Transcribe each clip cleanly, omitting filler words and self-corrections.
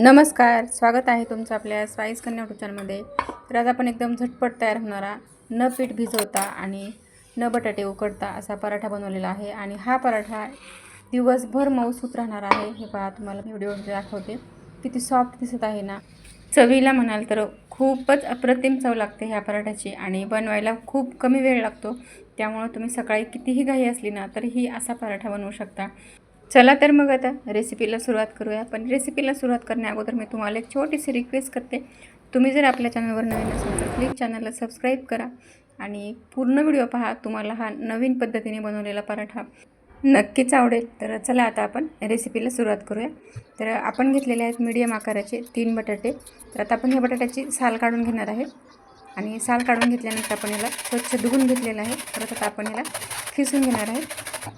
नमस्कार, स्वागत आहे तुमचं आपल्या स्वाईस कन्या यूट्यूब चॅनलमध्ये. तर आज आपण एकदम झटपट तयार होणारा, न पीठ भिजवता आणि न बटाटे उकडता असा पराठा बनवलेला आहे. आणि हा पराठा दिवसभर मऊसूत राहणार आहे. हे पहा, तुम्हाला मी व्हिडिओमध्ये दाखवते. किती सॉफ्ट दिसत आहे ना. चवीला म्हणाल तर खूपच अप्रतिम चव लागते ह्या पराठ्याची आणि बनवायला खूप कमी वेळ लागतो. त्यामुळे तुम्ही सकाळी कितीही घाई असली ना तरीही असा पराठा बनवू शकता. चला तर मग आता रेसिपीला सुरुवात करूया. पण रेसिपीला सुरुवात करण्याअगोदर मी तुम्हाला एक छोटीशी रिक्वेस्ट करते. तुम्ही जर आपल्या चॅनलवर नवीन असाल तर प्लीज चॅनलला सबस्क्राईब करा आणि पूर्ण व्हिडिओ पहा. तुम्हाला हा नवीन पद्धतीने बनवलेला पराठा नक्कीच आवडेल. तर चला आता आपण रेसिपीला सुरुवात करूया. तर आपण घेतलेले आहेत मीडियम आकाराचे 3 बटाटे. तर आता आपण ह्या बटाट्याची साल काढून घेणार आहे आणि साल काढून घेतल्यानंतर आपण याला स्वच्छ धुवून घेतलेलं आहे. परत आता आपण याला खिसून घेणार आहे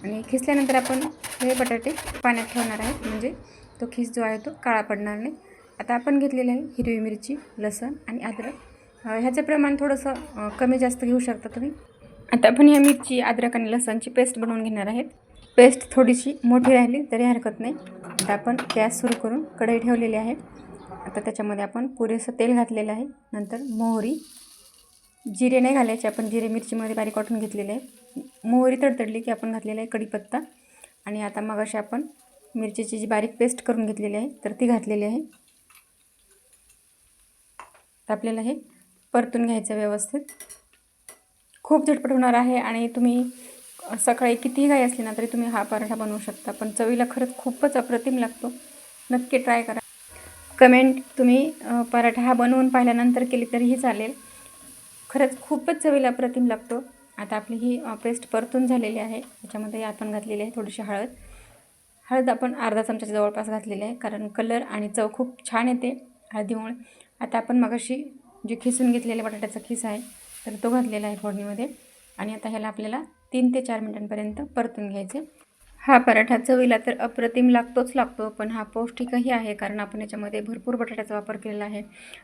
आणि खिसल्यानंतर आपण हे बटाटे पाण्यात ठेवणार आहेत, म्हणजे तो खिस जो आहे तो काळा पडणार नाही. आता आपण घेतलेले आहे हिरवी मिरची, लसूण आणि अद्रक. ह्याचं प्रमाण थोडंसं कमी जास्त घेऊ शकता तुम्ही. आता आपण ह्या मिरची, अद्रक आणि लसणची पेस्ट बनवून घेणार आहेत. पेस्ट थोडीशी मोठी राहिली तरी हरकत नाही. आता आपण गॅस सुरू करून कढई ठेवलेली आहे. आता त्याच्यामध्ये आपण पुरेसं तेल घातलेलं आहे. नंतर मोहरी, जिरे नाही घालायचे, आपण जिरे मिरचीमध्ये बारीक वाटून घेतलेले आहे. मोहरी तडतडली की आपण घातलेला आहे कढीपत्ता आणि आता मग अशी आपण मिरचीची जी बारीक पेस्ट करून घेतलेली आहे तर ती घातलेली आहे. तर आपल्याला हे परतून घ्यायचं व्यवस्थित. खूप झटपट होणार आहे आणि तुम्ही सकाळी कितीही घाई असली ना तरी तुम्ही हा पराठा बनवू शकता. पण चवीला खरंच खूपच अप्रतिम लागतो. नक्की ट्राय करा. कमेंट तुम्ही पराठा हा बनवून पाहिल्यानंतर केली तरीही चालेल. खरंच खूपच चवीला अप्रतिम लागतो. आता आपली ही पेस्ट परतून झालेली आहे. याच्यामध्ये आपण घातलेली आहे थोडीशी हळद आपण अर्धा चमच्याच्या जवळपास घातलेली आहे, कारण कलर आणि चव खूप छान येते हळदीमुळे. आता आपण मगाशी जे खिसून घेतलेले बटाट्याचा खिस आहे तर तो घातलेला आहे फोडणीमध्ये आणि आता ह्याला आपल्याला 3 ते 4 मिनिटांपर्यंत परतून घ्यायचे. हा पराठा चवीला तर अप्रतिम लागतोच लागतो, पण हा पौष्टिकही आहे, कारण आपण याच्यामध्ये भरपूर बटाट्याचा वापर केलेला आहे.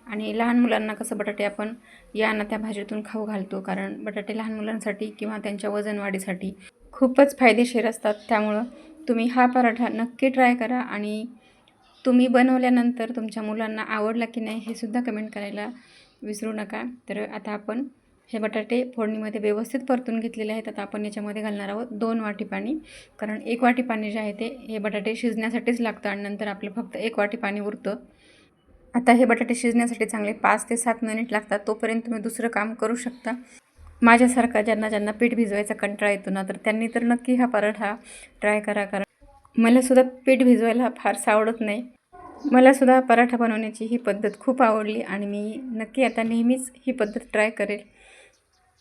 आणि लहान मुलांना कसं बटाटे आपण या ना त्या भाजीतून खाऊ घालतो, कारण बटाटे लहान मुलांसाठी किंवा त्यांच्या वजन वाढीसाठी खूपच फायदेशीर असतात. त्यामुळं तुम्ही हा पराठा नक्की ट्राय करा आणि तुम्ही बनवल्यानंतर तुमच्या मुलांना आवडला की नाही हे सुद्धा कमेंट करायला विसरू नका. तर आता आपण हे बटाटे फोडणीमध्ये व्यवस्थित परतून घेतलेले आहेत. आता आपण याच्यामध्ये घालणार आहोत 2 वाटी पाणी, कारण 1 वाटी पाणी जे आहे ते हे बटाटे शिजण्यासाठीच लागतं आणि नंतर आपलं फक्त 1 वाटी पाणी उरतं. आता हे बटाटे शिजण्यासाठी चांगले 5 ते 7 मिनिट लागतात. तोपर्यंत तुम्ही दुसरं काम करू शकता. माझ्यासारखा ज्यांना पीठ भिजवायचा कंटाळा येतो ना तर त्यांनी तर नक्की हा पराठा ट्राय करा, कारण मलासुद्धा पीठ भिजवायला फारसं आवडत नाही. मलासुद्धा पराठा बनवण्याची ही पद्धत खूप आवडली आणि मी नक्की आता नेहमीच ही पद्धत ट्राय करेल.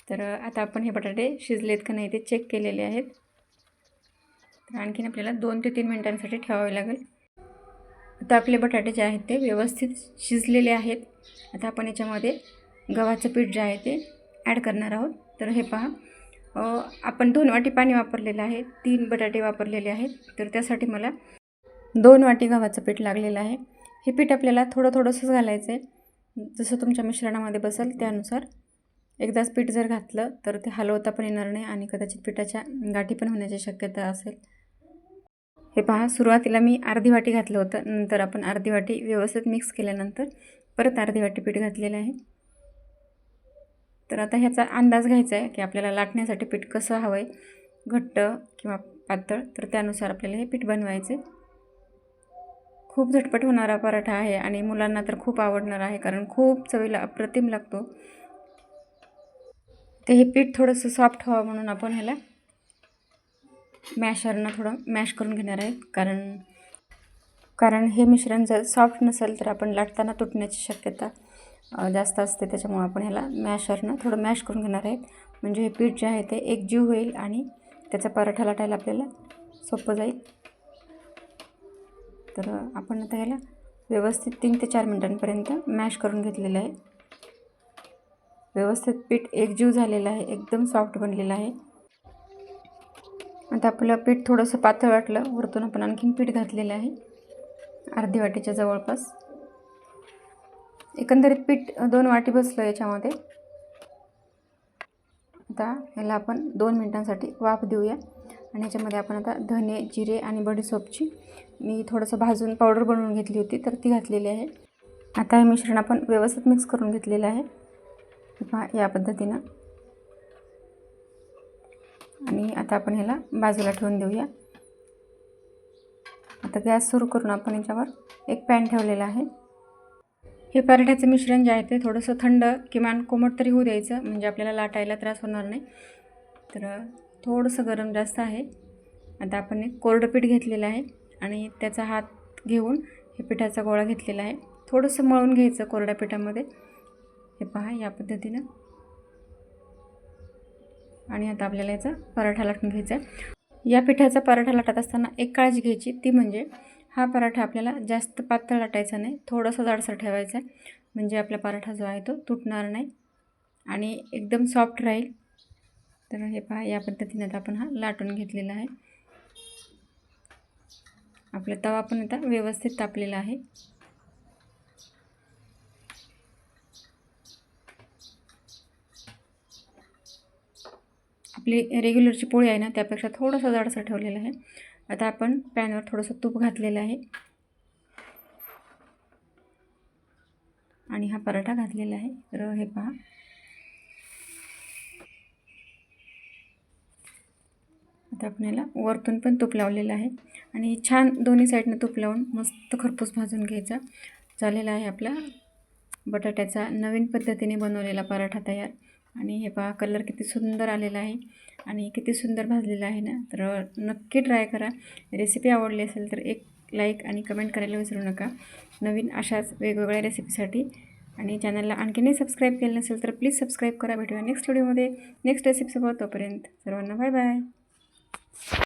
तर आता आपण हे बटाटे शिजलेत का नाही ते चेक केलेले आहेत. तर आणखीन आपल्याला 2 ते 3 मिनिटांसाठी ठेवावे लागेल. आता आपले बटाटे जे आहेत ते व्यवस्थित शिजलेले आहेत. आता आपण याच्यामध्ये गव्हाचं पीठ जे आहे ते ॲड करणार आहोत. तर हे पहा, आपण 2 वाटी पाणी वापरलेलं आहे, 3 बटाटे वापरलेले आहेत, तर त्यासाठी मला 2 वाटी गव्हाचं पीठ लागलेलं आहे. हे पीठ आपल्याला थोडंसंच घालायचं आहे, जसं तुमच्या मिश्रणामध्ये बसेल त्यानुसार. एकदाच पीठ जर घातलं तर ते हलवता पण येणार नाही आणि कदाचित पिठाच्या गाठी पण होण्याची शक्यता असेल. हे पहा, सुरुवातीला मी अर्धी वाटी घातलं होतं, नंतर आपण अर्धी वाटी व्यवस्थित मिक्स केल्यानंतर परत अर्धी वाटी पीठ घातलेलं आहे. तर आता ह्याचा अंदाज घ्यायचा आहे की आपल्याला लाटण्यासाठी पीठ कसं हवं आहे, घट्ट किंवा पातळ, तर त्यानुसार आपल्याला हे पीठ बनवायचे. खूप झटपट होणारा पराठा आहे आणि मुलांना तर खूप आवडणार आहे, कारण खूप चवीला अप्रतिम लागतो. ते हे पीठ थोडंसं सॉफ्ट व्हावं म्हणून आपण ह्याला मॅशरनं थोडं मॅश करून घेणार आहे, कारण हे मिश्रण जर सॉफ्ट नसेल तर आपण लाटताना तुटण्याची शक्यता जास्त असते. त्याच्यामुळे आपण ह्याला मॅशरनं थोडं मॅश करून घेणार आहे, म्हणजे हे पीठ जे आहे ते एकजीव होईल आणि त्याचा पराठा लाटायला आपल्याला सोपं जाईल. तर आपण आता ह्याला व्यवस्थित 3 ते 4 मिनिटांपर्यंत मॅश करून घेतलेलं आहे. व्यवस्थित पीठ एकजीव झालेलं आहे, एकदम सॉफ्ट बनलेलं आहे. आता आपलं पीठ थोडंसं पातळ वाटलं, वरतून आपण आणखीन पीठ घातलेलं आहे अर्धी वाटीच्या जवळपास. एकंदरीत पीठ 2 वाटी बसलं याच्यामध्ये. आता ह्याला आपण 2 मिनिटांसाठी वाफ देऊया आणि ह्याच्यामध्ये आपण आता धने, जिरे आणि बडीशोपची मी थोडंसं भाजून पावडर बनवून घेतली होती तर ती घातलेली आहे. आता हे मिश्रण आपण व्यवस्थित मिक्स करून घेतलेलं आहे पहा या पद्धतीनं. आणि आता आपण ह्याला बाजूला ठेवून देऊया. आता गॅस सुरू करून आपण याच्यावर एक पॅन ठेवलेला आहे. हे पराठ्याचं मिश्रण जे आहे ते थोडंसं थंड किमान कोमट तरी होऊ द्यायचं, म्हणजे आपल्याला लाटायला त्रास होणार नाही. तर थोडंसं गरम जास्त आहे. आता आपण एक कोरडं पीठ घेतलेलं आहे आणि त्याचा हात घेऊन हे पिठाचा गोळा घेतलेला आहे. थोडंसं मळून घ्यायचं कोरड्या पिठामध्ये, हे पहा या पद्धतीनं. आणि आता आपल्याला याचा पराठा लाटून घ्यायचा आहे. या पिठाचा पराठा लाटत असताना एक काळजी घ्यायची, ती म्हणजे हा पराठा आपल्याला जास्त पातळ लाटायचा नाही, थोडासा जाडसर ठेवायचा आहे, म्हणजे आपला पराठा जो आहे तो तुटणार नाही आणि एकदम सॉफ्ट राहील. तर हे पहा या पद्धतीने आता आपण हा लाटून घेतलेला आहे. आपला तवा पण आता व्यवस्थित तापलेला आहे. आपली रेग्युलरची पोळी आहे ना त्यापेक्षा थोडंसं जाडसर ठेवलेलं आहे. आता आपण पॅनवर थोडंसं तूप घातलेलं आहे आणि हा पराठा घातलेला आहे. तर हे पहा आता आपण याला वरतून पण तूप लावलेलं आहे आणि छान दोन्ही साईडनं तूप लावून मस्त खरपूस भाजून घ्यायचा. झालेला आहे आपला बटाट्याचा नवीन पद्धतीने बनवलेला पराठा तयार. आणि हे पहा कलर किती सुंदर आलेला आहे आणि किती सुंदर भाजलेला आहे ना. तर नक्की ट्राय करा. रेसिपी आवडली असेल तर एक लाईक आणि कमेंट करायला विसरू नका. नवीन अशाच वेगवेगळ्या रेसिपीसाठी. आणि चॅनलला आणखीनही सबस्क्राईब केलं नसेल तर प्लीज सबस्क्राईब करा. भेटूया नेक्स्ट व्हिडिओमध्ये नेक्स्ट रेसिपीसोबत. तोपर्यंत सर्वांना बाय बाय.